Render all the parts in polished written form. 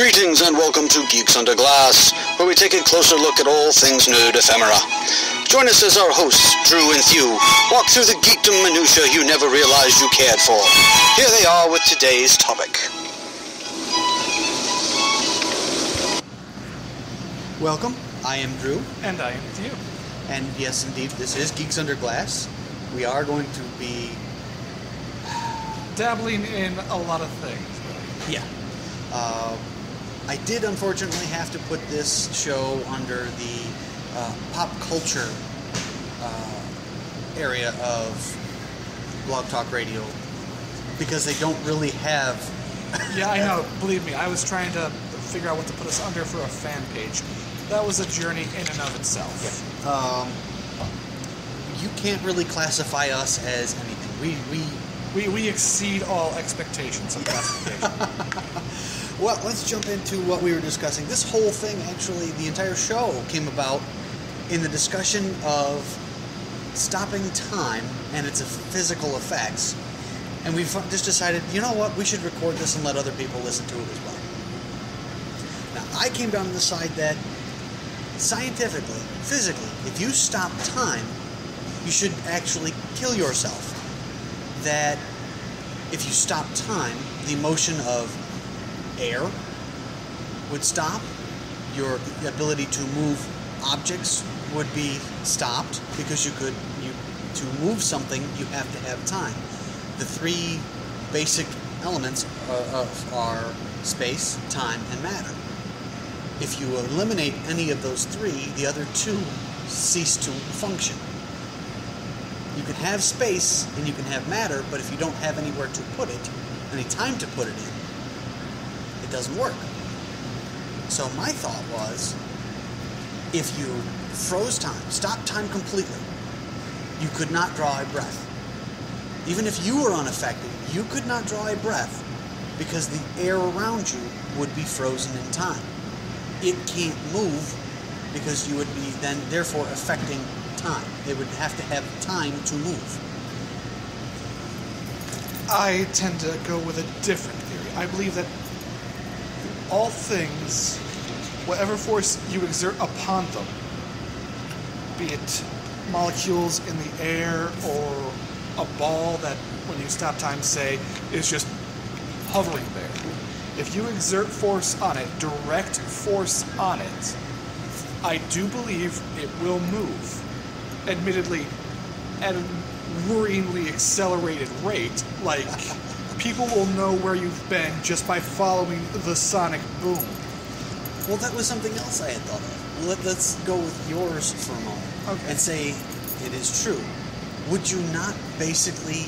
Greetings and welcome to Geeks Under Glass, where we take a closer look at all things nerd ephemera. Join us as our hosts, Drew and Thew, walk through the geekdom minutiae you never realized you cared for. Here they are with today's topic. Welcome, I am Drew. And I am Thew. And yes, indeed, this is Geeks Under Glass. We are going to be dabbling in a lot of things. Yeah. I did unfortunately have to put this show under the pop culture area of Blog Talk Radio because they don't really have... Yeah, I know. Believe me, I was trying to figure out what to put us under for a fan page. That was a journey in and of itself. Yeah. You can't really classify us as anything. We exceed all expectations of classification. Well, let's jump into what we were discussing. This whole thing, actually, the entire show came about in the discussion of stopping time and its physical effects. And we've just decided, you know what, we should record this and let other people listen to it as well. Now, I came down to the side that scientifically, physically, if you stop time, you should actually kill yourself. That if you stop time, the motion of air would stop, your ability to move objects would be stopped because to move something you have to have time. The three basic elements are space, time, and matter. If you eliminate any of those three, the other two cease to function. You can have space and you can have matter, but if you don't have anywhere to put it, any time to put it in, it doesn't work. So my thought was, if you froze time, stopped time completely, you could not draw a breath. Even if you were unaffected, you could not draw a breath because the air around you would be frozen in time. It can't move because you would be then therefore affecting time. It would have to have time to move. I tend to go with a different theory. I believe that all things, whatever force you exert upon them, be it molecules in the air or a ball that, when you stop time, say, is just hovering there. If you exert force on it, direct force on it, I do believe it will move. Admittedly, at a worryingly accelerated rate. Like, people will know where you've been just by following the sonic boom. Well, that was something else I had thought of. Let's go with yours for a moment and say it is true. Would you not basically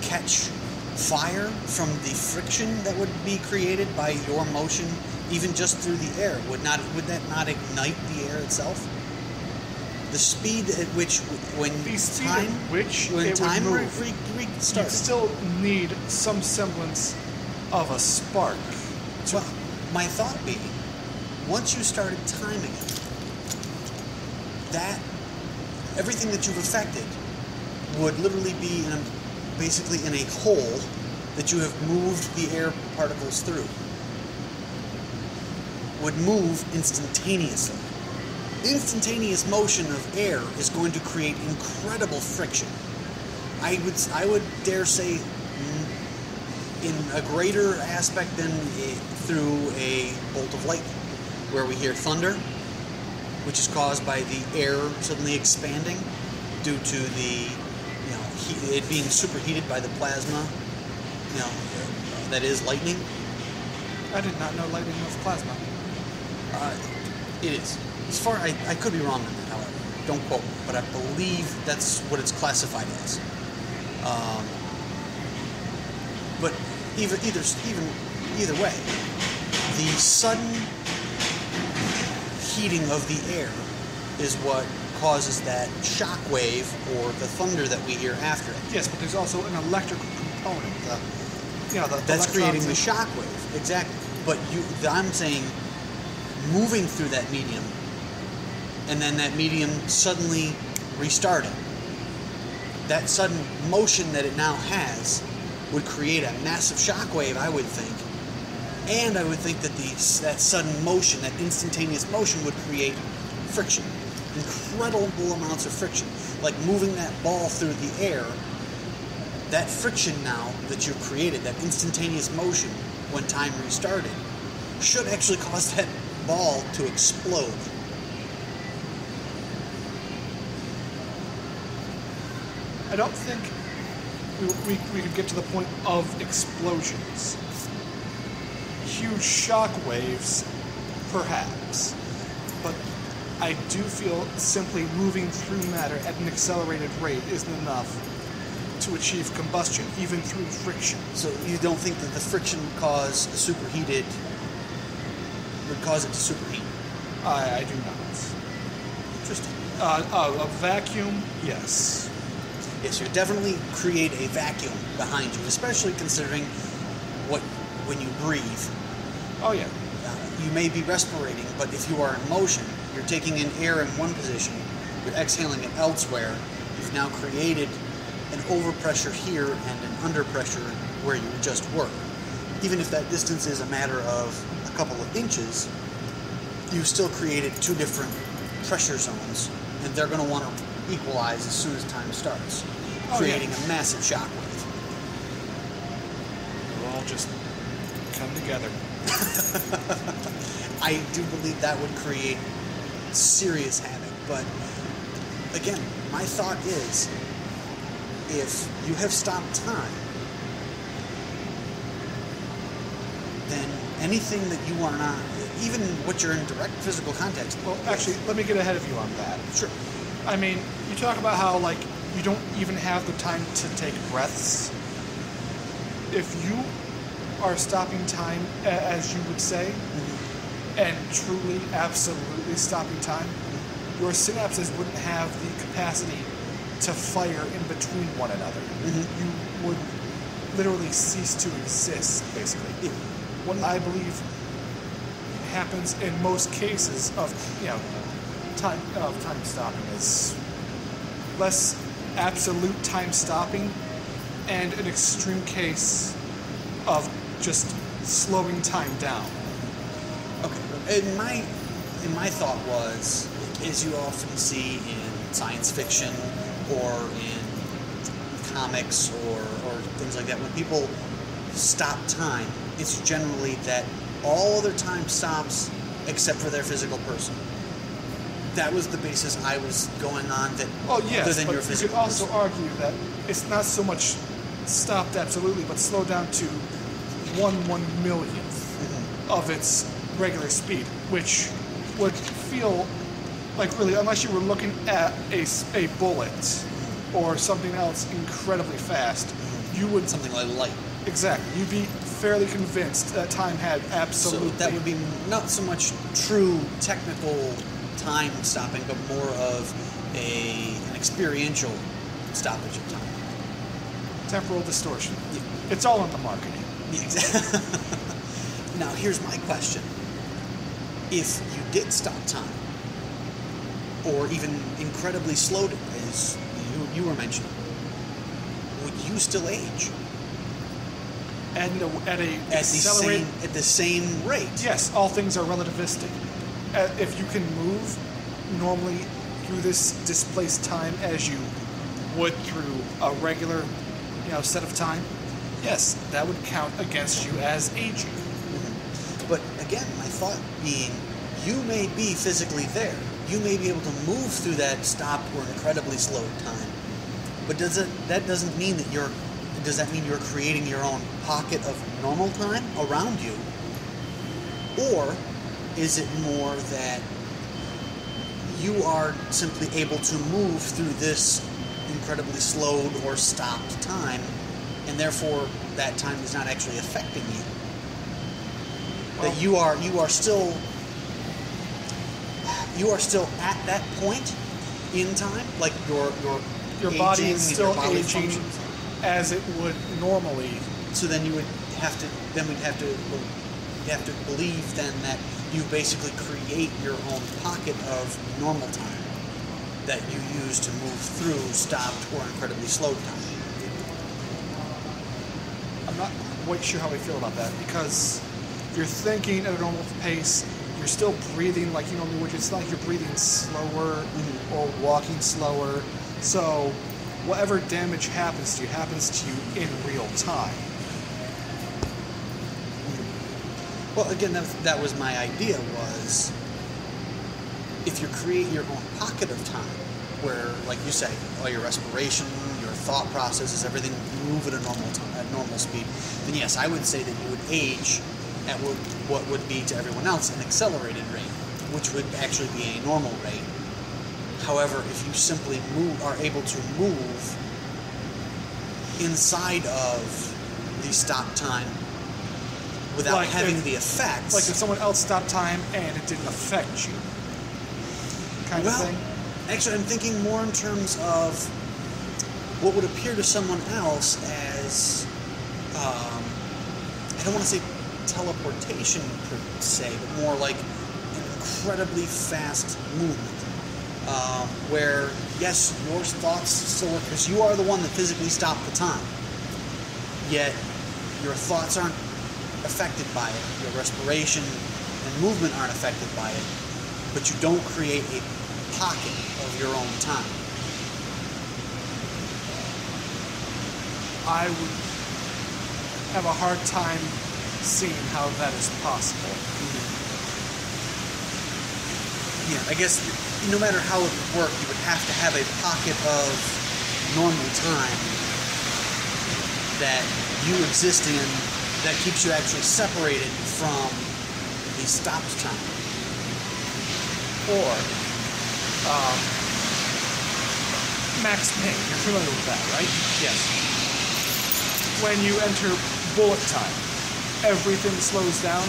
catch fire from the friction that would be created by your motion, even just through the air? Would that not ignite the air itself? The speed at which, when time restarted, you still need some semblance of a spark. Well, my thought being, once you started timing it, that everything that you've affected would literally be basically in a hole that you have moved the air particles through. Would move instantaneously. Instantaneous motion of air is going to create incredible friction. I would dare say in a greater aspect than through a bolt of lightning, where we hear thunder, which is caused by the air suddenly expanding due to the it being superheated by the plasma, that is lightning. I did not know lightning was plasma. It is. As far I could be wrong on that, however. Don't quote me, but I believe that's what it's classified as. But either way, the sudden heating of the air is what causes that shock wave or the thunder that we hear after it. Yes, but there's also an electrical component. That's creating the shock wave, exactly. But I'm saying moving through that medium, and then that medium suddenly restarting. That sudden motion that it now has would create a massive shock wave, I would think, And I would think that that sudden motion, that instantaneous motion, would create friction. Incredible amounts of friction. Like moving that ball through the air, that friction now that you've created, that instantaneous motion when time restarted, should actually cause that ball to explode. I don't think we could get to the point of explosions. Huge shock waves, perhaps. But I do feel simply moving through matter at an accelerated rate isn't enough to achieve combustion, even through friction. So you don't think that the friction would cause it to superheat? I do not. Interesting. A vacuum, yes. Yes, you definitely create a vacuum behind you, especially considering when you breathe. Oh, yeah. You may be respirating, but if you are in motion, you're taking in air in one position, you're exhaling it elsewhere. You've now created an overpressure here and an underpressure where you just were. Even if that distance is a matter of a couple of inches, you've still created two different pressure zones, and they're going to want to equalize as soon as time starts, creating a massive shock wave. They'll all just come together. I do believe that would create serious havoc, but again, my thought is, if you have stopped time, then anything that you are not, even what you're in direct physical contact. Well, actually, let me get ahead of you on that. Sure. I mean, you talk about how, like, you don't even have the time to take breaths. If you are stopping time, as you would say, and truly, absolutely stopping time, your synapses wouldn't have the capacity to fire in between one another. You would literally cease to exist, basically. What I believe happens in most cases of, time stopping is less absolute time stopping and an extreme case of just slowing time down. Okay. In my thought was, as you often see in science fiction or in comics or things like that, when people stop time, it's generally that all other time stops except for their physical person. That was the basis I was going on. That other than your physical you could also person. argue that it's not so much stopped absolutely, but slowed down to 1/1,000,000th of its regular speed, which would feel like, really, unless you were looking at a bullet or something else incredibly fast, you would... Something like light. Exactly. You'd be fairly convinced that time had absolutely... So that would be not so much true technical time stopping, but more of an experiential stoppage of time. Temporal distortion. Yeah. It's all in the marketing. Yeah, exactly. Now, here's my question. If you did stop time, or even incredibly slowed it, as you were mentioning, would you still age? At the same rate? Yes, all things are relativistic. If you can move normally through this displaced time as you would through a regular, set of time, yes, that would count against you as aging. But again, my thought being, you may be physically there. You may be able to move through that stopped or incredibly slowed time. But does that mean you're creating your own pocket of normal time around you? Or is it more that you are simply able to move through this incredibly slowed or stopped time, and therefore that time is not actually affecting you? That you are still at that point in time, like your body is still aging functions, as it would normally. So then we'd have to believe then that you basically create your own pocket of normal time that you use to move through stopped or incredibly slowed time. I'm not quite sure how I feel about that, because You're thinking at a normal pace. You're still breathing like you normally would. It's not like you're breathing slower or walking slower. So whatever damage happens to you in real time. Well, again, that was my idea, was if you create your own pocket of time where, like you say, all your respiration, your thought processes, everything move at a normal speed, then yes, I would say that you would age at what would be to everyone else an accelerated rate, which would actually be a normal rate. However, if you simply are able to move inside of the stop time without having the effects... Like if someone else stopped time and it didn't affect you. Kind of thing? Actually, I'm thinking more in terms of what would appear to someone else as... I don't want to say teleportation per se, but more like an incredibly fast movement. Where, yes, your thoughts still work, because you are the one that physically stopped the time. Yet, your thoughts aren't affected by it. Your respiration and movement aren't affected by it. But you don't create a pocket of your own time. I would have a hard time seeing how that is possible. Yeah, I guess no matter how it would work, you would have to have a pocket of normal time that you exist in that keeps you actually separated from the stopped time. Or Max Payne, you're familiar with that, right? Yes. When you enter bullet time, everything slows down,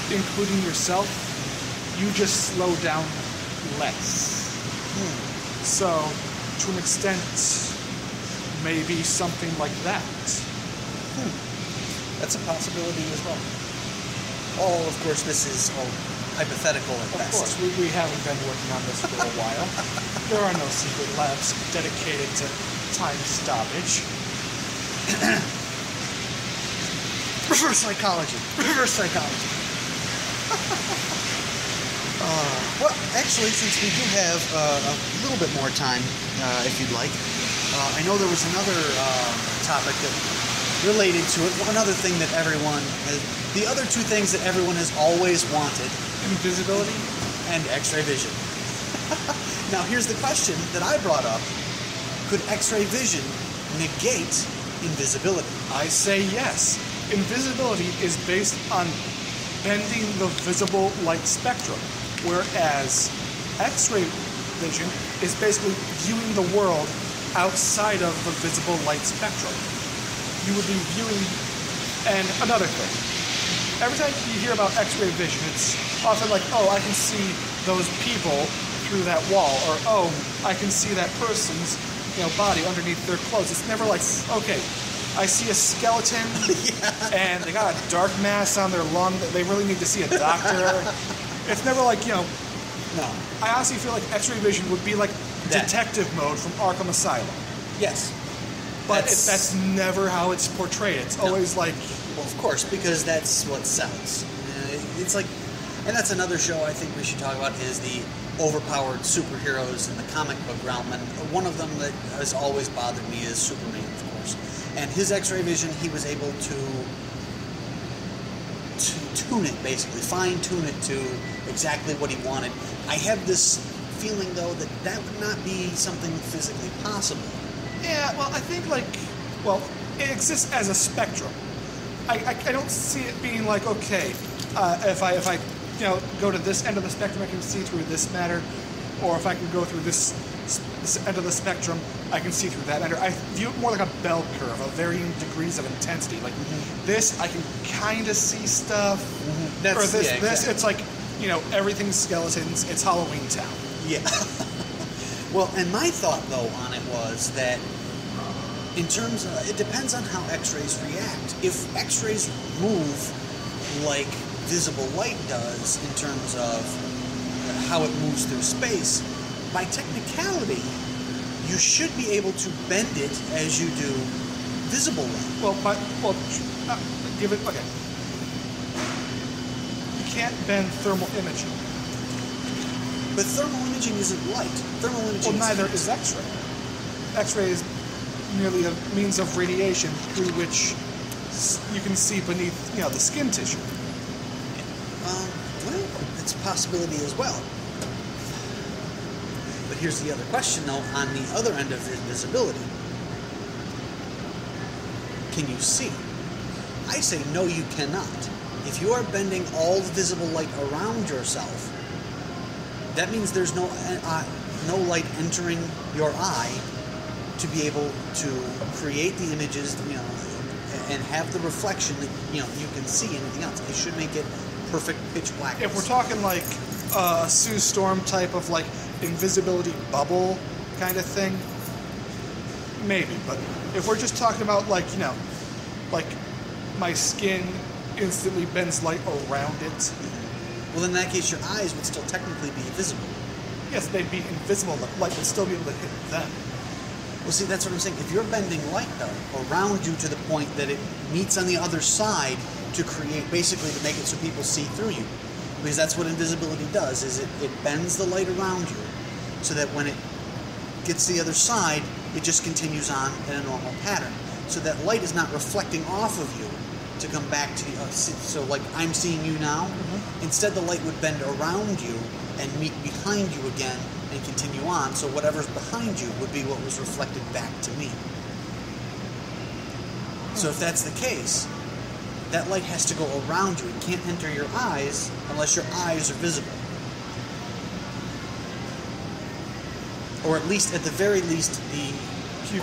including yourself. You just slow down less. So, to an extent, maybe something like that. That's a possibility as well. All, of course, this is all hypothetical at best. Of course, we haven't been working on this for a while. There are no secret labs dedicated to time stoppage. Reverse psychology. Reverse psychology. Well, actually, since we do have a little bit more time, if you'd like, I know there was another topic that related to it. Another thing that everyone has, the other two things that everyone has always wanted: invisibility and X-ray vision. Now, here's the question that I brought up: could X-ray vision negate invisibility? I say yes. Invisibility is based on bending the visible light spectrum, whereas X-ray vision is basically viewing the world outside of the visible light spectrum. You would be viewing... And another thing, every time you hear about X-ray vision, it's often like, oh, I can see those people through that wall, or oh, I can see that person's body underneath their clothes. It's never like, okay, I see a skeleton, and they got a dark mass on their lung that they really need to see a doctor. It's never like, No. I honestly feel like X-ray vision would be like detective mode from Arkham Asylum. Yes. But that's never how it's portrayed. It's always like... Well, of course, because that's what sells. It's like... And that's another show I think we should talk about, is the overpowered superheroes in the comic book realm. And one of them that has always bothered me is Superman, of course. And his X-ray vision, he was able to tune it, basically. Fine-tune it to exactly what he wanted. I have this feeling, though, that would not be something physically possible. Yeah, well, I think, it exists as a spectrum. I don't see it being like, okay, if I go to this end of the spectrum, I can see through this matter, or if I can go through this end of the spectrum, I can see through that matter. I view it more like a bell curve of varying degrees of intensity. Like this, I can kind of see stuff, or this, it's like, everything's skeletons, it's Halloween Town. Yeah. Well, and my thought, though, on it was that in terms of, it depends on how X-rays react. If X-rays move like visible light does in terms of how it moves through space, by technicality, you should be able to bend it as you do visible light. Okay. can't bend thermal imaging. But thermal imaging isn't light. Thermal imaging Well, neither is X-ray. X-ray is merely a means of radiation through which you can see beneath, the skin tissue. Well, it's a possibility as well. But here's the other question, though, on the other end of invisibility. Can you see? I say no, you cannot. If you are bending all the visible light around yourself, that means there's no light entering your eye to be able to create the images, and have the reflection that you can see anything else. It should make it perfect pitch black. If we're talking like a Sue Storm type of like invisibility bubble kind of thing, maybe. But if we're just talking about like my skin instantly bends light around it. Well, in that case, your eyes would still technically be visible. Yes, they'd be invisible, but light would still be able to hit them. Well, see, that's what I'm saying. If you're bending light, though, around you to the point that it meets on the other side to create, basically to make it so people see through you, because that's what invisibility does, is it bends the light around you so that when it gets to the other side, it just continues on in a normal pattern. So that light is not reflecting off of you to come back to you. So like I'm seeing you now, instead the light would bend around you and meet behind you again and continue on, so whatever's behind you would be what was reflected back to me. So if that's the case, that light has to go around you. It can't enter your eyes unless your eyes are visible. Or at least, at the very least, the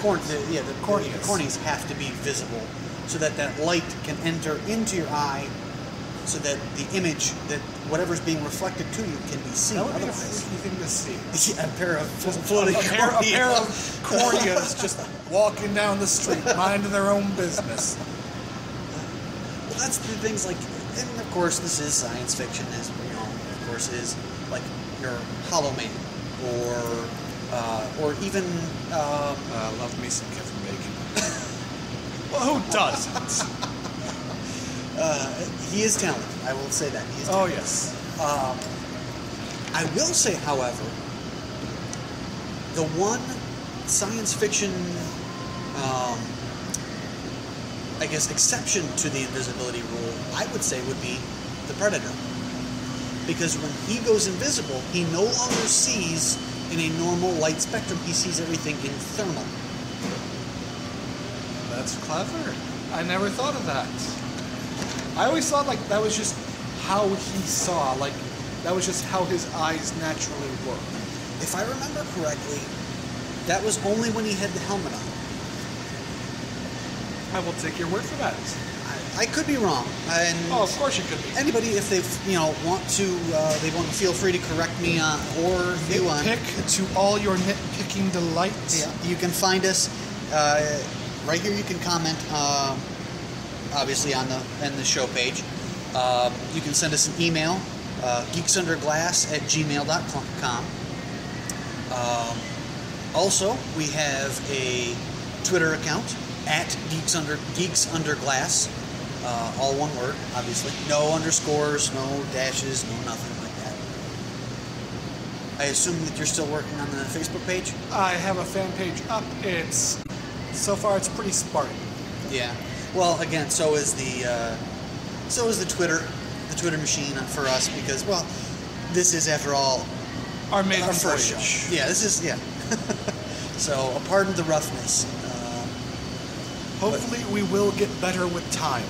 corneas have to be visible so that that light can enter into your eye so that the image, that whatever's being reflected to you can be seen. That would be a otherwise. freaky thing to see. Yeah, a pair of a pair of corneas just walking down the street, minding their own business. Well, that's the things like, and of course this is science fiction, as we know, of course, is like your Hollow Man, or even Love me some Kevin Bacon. Well, who doesn't? he is talented. I will say that. He is Oh, talented. yes. I will say, however, the one science fiction, I guess, exception to the invisibility rule, I would say, would be the Predator. Because when he goes invisible, he no longer sees in a normal light spectrum. He sees everything in thermal. That's clever. I never thought of that. I always thought like that was just how he saw, like that was just how his eyes naturally work. If I remember correctly, that was only when he had the helmet on. I will take your word for that. I could be wrong. And Oh, of course you could be. anybody, if they want to feel free to correct me on or view on. Nitpick to all your nitpicking delights. Yeah, you can find us right here. You can comment, obviously on the show page. You can send us an email, geeksunderglass@gmail.com. Also, we have a Twitter account @Geeks Under Glass. All one word, obviously. No underscores, no dashes, no nothing like that. I assume that you're still working on the Facebook page? I have a fan page up. So far it's pretty spartan. Yeah. Well, again, so is the Twitter machine for us, because, well, this is, after all, Our maiden our first voyage. show. Yeah, this is, yeah. So, pardon the roughness. Hopefully we will get better with time.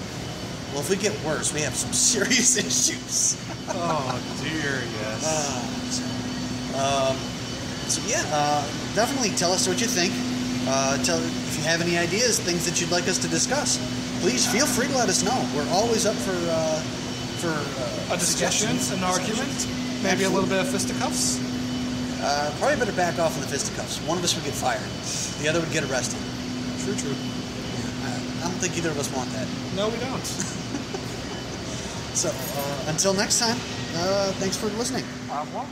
Well, if we get worse, we have some serious issues. Oh dear, yes. So definitely tell us what you think. If you have any ideas, things that you'd like us to discuss, please feel free to let us know. We're always up for A discussion, an argument, maybe a little bit of fisticuffs. Probably better back off on the fisticuffs. One of us would get fired. The other would get arrested. True. I don't think either of us want that. No, we don't. So, until next time, thanks for listening. Au revoir.